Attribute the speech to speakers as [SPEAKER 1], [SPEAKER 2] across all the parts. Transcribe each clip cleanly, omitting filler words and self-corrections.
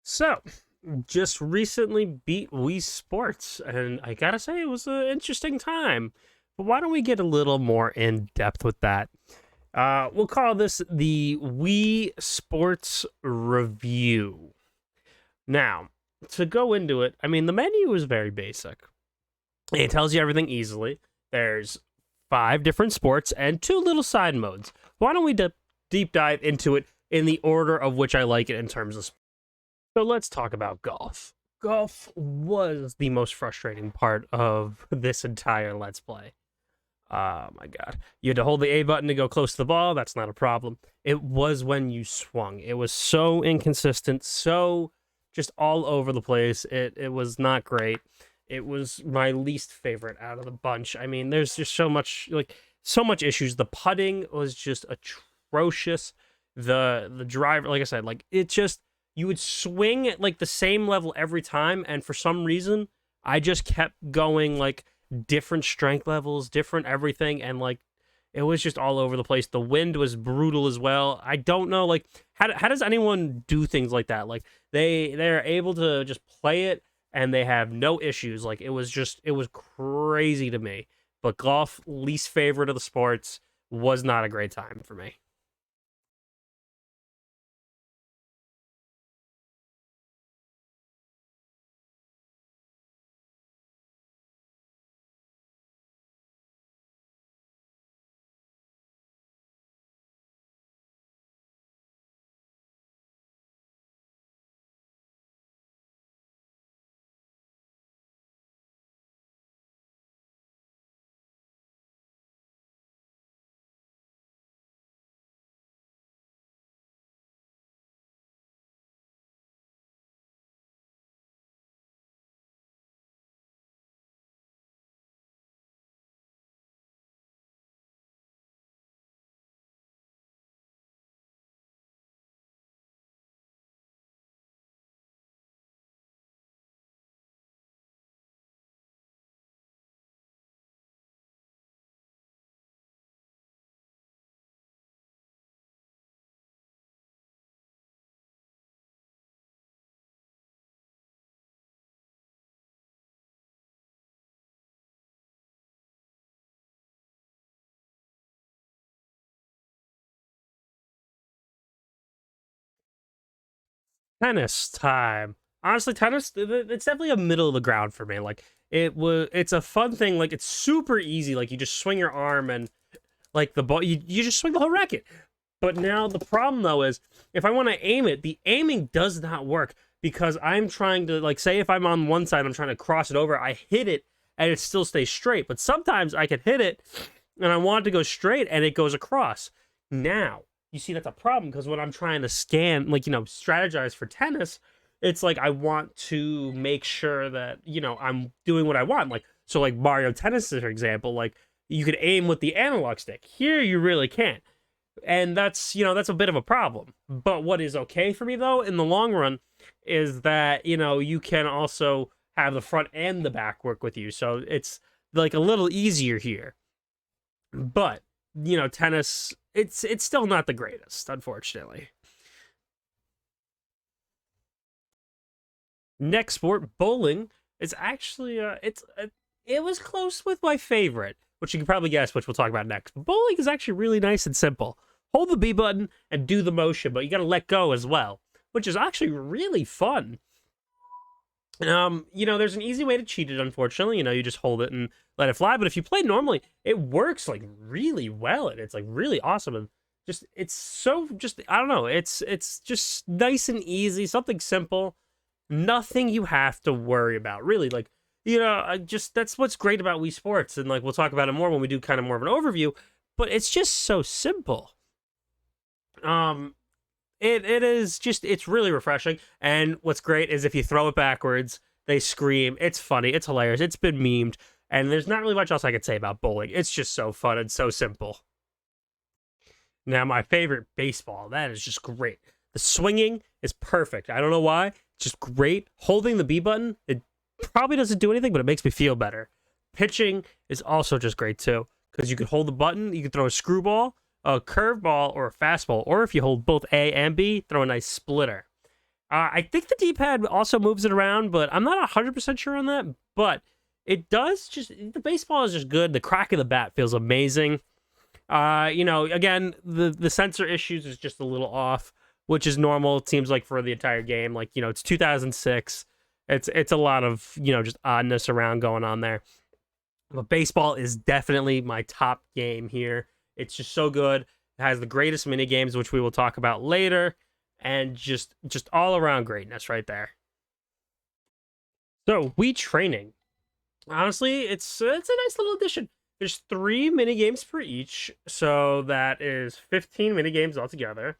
[SPEAKER 1] So, just recently beat Wii Sports, and I gotta say, it was an interesting time. But why don't we get a little more in depth with that? We'll call this the Wii Sports Review. Now, to go into it, I mean, the menu is very basic. It tells you everything easily. There's five different sports and two little side modes. Why don't we deep dive into it in the order of which I like it in terms of. So let's talk about golf. Golf was the most frustrating part of this entire Let's Play. Oh my god. You had to hold the A button to go close to the ball. That's not a problem. It was when you swung. It was so inconsistent, so just all over the place. It was not great. It was my least favorite out of the bunch. I mean, there's just so much issues. The putting was just atrocious. The driver, like I said, like it just you would swing at like the same level every time, and for some reason I just kept going like different strength levels, different everything, and like it was just all over the place. The wind was brutal as well. I don't know, like how does anyone do things like that? Like they're able to just play it and they have no issues. Like it was crazy to me. But golf, least favorite of the sports, was not a great time for me. Tennis time. Honestly, tennis, it's definitely a middle of the ground for me. Like it's a fun thing. Like it's super easy. Like you just swing your arm and like the ball, you just swing the whole racket. But now the problem though is if I want to aim it, the aiming does not work because I'm trying to like say if I'm on one side, I'm trying to cross it over, I hit it and it still stays straight. But sometimes I can hit it and I want it to go straight and it goes across. Now, you see that's a problem because when I'm trying to scan, like, strategize for tennis, it's like I want to make sure that, I'm doing what I want. Like, so like Mario Tennis, for example, like you could aim with the analog stick. Here, you really can't. And that's a bit of a problem. But what is okay for me, though, in the long run, is that, you can also have the front and the back work with you. So it's like a little easier here. But tennis, it's still not the greatest, unfortunately. Next sport, bowling, is actually it was close with my favorite, which you can probably guess, which we'll talk about next. But bowling is actually really nice and simple. Hold the B button and do the motion, but you got to let go as well, which is actually really fun. There's an easy way to cheat it, unfortunately. You just hold it and let it fly. But if you play normally, it works like really well, and it's like really awesome. And just it's so just I don't know, it's just nice and easy, something simple, nothing you have to worry about, really. Like, I just that's what's great about Wii Sports, and like we'll talk about it more when we do kind of more of an overview, but it's just so simple. Um it is just it's really refreshing. And what's great is if you throw it backwards, they scream. It's funny, it's hilarious, it's been memed, and there's not really much else I could say about bowling. It's just so fun and so simple. Now, my favorite, baseball. That is just great. The swinging is perfect. I don't know why. It's just great. Holding the B button, it probably doesn't do anything, but it makes me feel better. Pitching is also just great too, because you can hold the button, you can throw a screwball, a curveball, or a fastball, or if you hold both A and B, throw a nice splitter. I think the D-pad also moves it around, but I'm not 100% sure on that. But it does just, the baseball is just good. The crack of the bat feels amazing. Again, the sensor issues is just a little off, which is normal. It seems like for the entire game. Like, it's 2006. It's a lot of, just oddness around going on there. But baseball is definitely my top game here. It's just so good. It has the greatest mini games, which we will talk about later, and just all around greatness right there. So, Wii Training. Honestly, it's a nice little addition. There's 3 mini games per each, so that is 15 mini games altogether.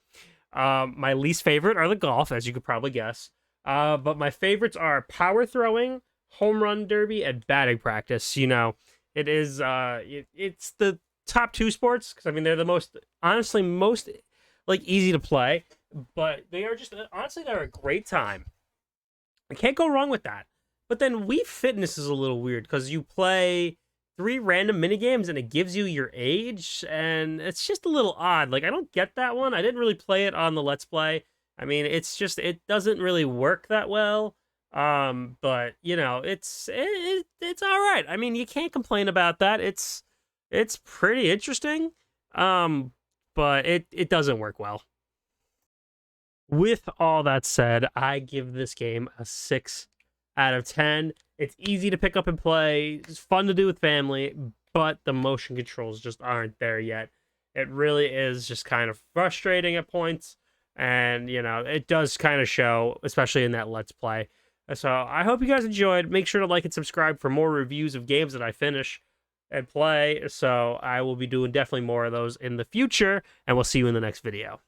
[SPEAKER 1] My least favorite are the golf, as you could probably guess. But my favorites are power throwing, home run derby, and batting practice. It is it's the top 2 sports because I mean they're the most like easy to play, but they are just honestly they're a great time. I can't go wrong with that. But then Wii Fitness is a little weird because you play 3 random mini games and it gives you your age, and it's just a little odd. Like I don't get that one. I didn't really play it on the Let's Play. I mean, it doesn't really work that well. But it's all right. I mean, you can't complain about that. It's pretty interesting. But it doesn't work well. With all that said, I give this game a 6 out of 10. It's easy to pick up and play. It's fun to do with family, but the motion controls just aren't there yet. It really is just kind of frustrating at points, and it does kind of show, especially in that Let's Play. So I hope you guys enjoyed. Make sure to like and subscribe for more reviews of games that I finish and play. So I will be doing definitely more of those in the future, and we'll see you in the next video.